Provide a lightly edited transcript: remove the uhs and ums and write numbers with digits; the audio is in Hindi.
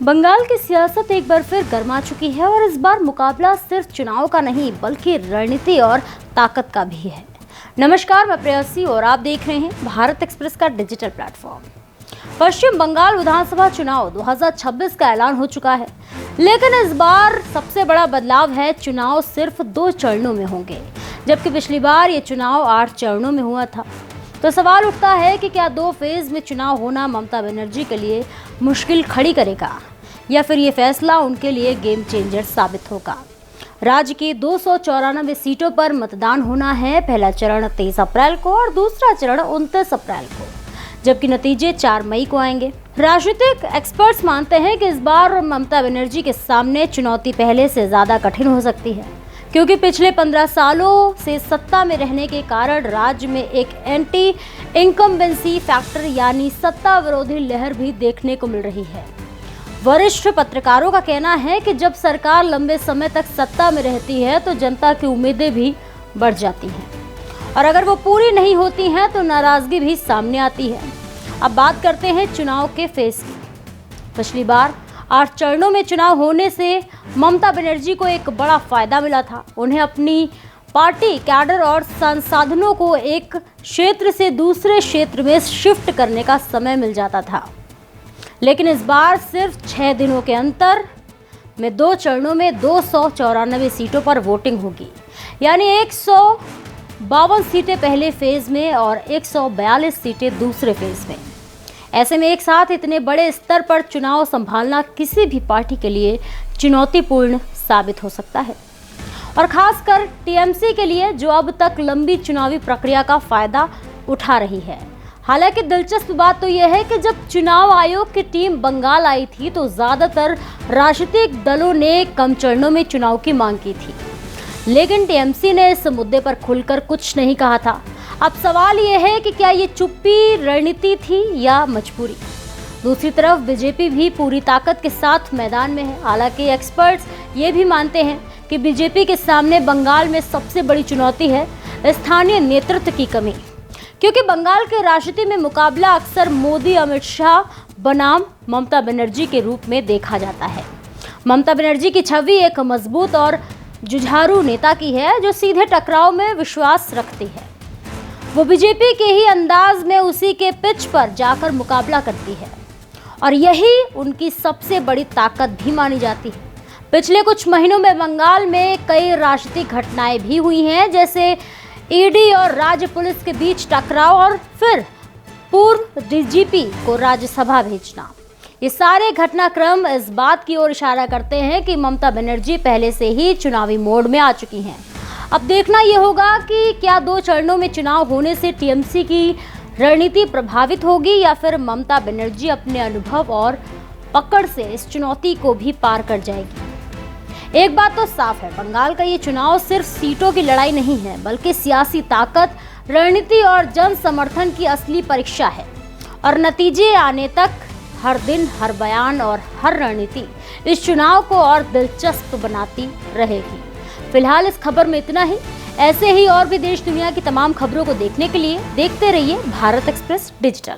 बंगाल की सियासत एक बार फिर गर्मा चुकी है और इस बार मुकाबला सिर्फ चुनाव का नहीं बल्कि रणनीति और ताकत का भी है। नमस्कार, मैं प्रेयसी और आप देख रहे हैं भारत एक्सप्रेस का डिजिटल प्लेटफॉर्म। पश्चिम बंगाल विधानसभा चुनाव 2026 का ऐलान हो चुका है, लेकिन इस बार सबसे बड़ा बदलाव है चुनाव सिर्फ 2 चरणों में होंगे, जबकि पिछली बार ये चुनाव 8 चरणों में हुआ था। तो सवाल उठता है कि क्या 2 फेज में चुनाव होना ममता बनर्जी के लिए मुश्किल खड़ी करेगा या फिर ये फैसला उनके लिए गेम चेंजर साबित होगा। राज्य की 294 सीटों पर मतदान होना है। पहला चरण 23 अप्रैल को और दूसरा चरण 29 अप्रैल को, जबकि नतीजे 4 मई को आएंगे। राजनीतिक एक्सपर्ट्स मानते हैं कि इस बार ममता बनर्जी के सामने चुनौती पहले से ज्यादा कठिन हो सकती है, क्योंकि पिछले 15 सालों से सत्ता में रहने के कारण राज्य में एक एंटी इनकम्बेंसी फैक्टर यानी सत्ता विरोधी लहर भी देखने को मिल रही है। वरिष्ठ पत्रकारों का कहना है कि जब सरकार लंबे समय तक सत्ता में रहती है तो जनता की उम्मीदें भी बढ़ जाती हैं और अगर वो पूरी नहीं होती हैं तो नाराजगी भी सामने आती है। अब बात करते हैं चुनाव के फेज की। पिछली बार 8 चरणों में चुनाव होने से ममता बनर्जी को एक बड़ा फायदा मिला था। उन्हें अपनी पार्टी कैडर और संसाधनों को एक क्षेत्र से दूसरे क्षेत्र में शिफ्ट करने का समय मिल जाता था, लेकिन इस बार सिर्फ 6 दिनों के अंतर में 2 चरणों में 294 सीटों पर वोटिंग होगी, यानी 152 सीटें पहले फेज में और 142 सीटें दूसरे फेज में। ऐसे में एक साथ इतने बड़े स्तर पर चुनाव संभालना किसी भी पार्टी के लिए चुनौतीपूर्ण साबित हो सकता है, और खासकर टीएमसी के लिए जो अब तक लंबी चुनावी प्रक्रिया का फायदा उठा रही है। हालांकि दिलचस्प बात तो यह है कि जब चुनाव आयोग की टीम बंगाल आई थी तो ज्यादातर राजनीतिक दलों ने कम चरणों में चुनाव की मांग की थी, लेकिन टीएमसी ने इस मुद्दे पर खुलकर कुछ नहीं कहा था। अब सवाल यह है कि क्या ये चुप्पी रणनीति थी या मजबूरी। दूसरी तरफ बीजेपी भी पूरी ताकत के साथ मैदान में है। हालांकि एक्सपर्ट्स ये भी मानते हैं कि बीजेपी के सामने बंगाल में सबसे बड़ी चुनौती है स्थानीय नेतृत्व की कमी, क्योंकि बंगाल के राजनीति में मुकाबला अक्सर मोदी अमित शाह बनाम ममता बनर्जी के रूप में देखा जाता है। ममता बनर्जी की छवि एक मजबूत और जुझारू नेता की है जो सीधे टकराव में विश्वास रखती है। वो बीजेपी के ही अंदाज में उसी के पिच पर जाकर मुकाबला करती है और यही उनकी सबसे बड़ी ताकत भी मानी जाती है। पिछले कुछ महीनों में बंगाल में कई राजनीतिक घटनाएं भी हुई हैं, जैसे ईडी और राज्य पुलिस के बीच टकराव और फिर पूर्व डीजीपी को राज्यसभा भेजना। ये सारे घटनाक्रम इस बात की ओर इशारा करते हैं कि ममता बनर्जी पहले से ही चुनावी मोड में आ चुकी हैं। अब देखना यह होगा कि क्या 2 चरणों में चुनाव होने से टीएमसी की रणनीति प्रभावित होगी या फिर ममता बनर्जी अपने अनुभव और पकड़ से इस चुनौती को भी पार कर जाएगी। एक बात तो साफ है, बंगाल का ये चुनाव सिर्फ सीटों की लड़ाई नहीं है, बल्कि सियासी ताकत, रणनीति और जन समर्थन की असली परीक्षा है। और नतीजे आने तक हर दिन, हर बयान और हर रणनीति इस चुनाव को और दिलचस्प बनाती रहेगी। फिलहाल इस खबर में इतना ही। ऐसे ही और भी देश दुनिया की तमाम खबरों को देखने के लिए देखते रहिए भारत एक्सप्रेस डिजिटल।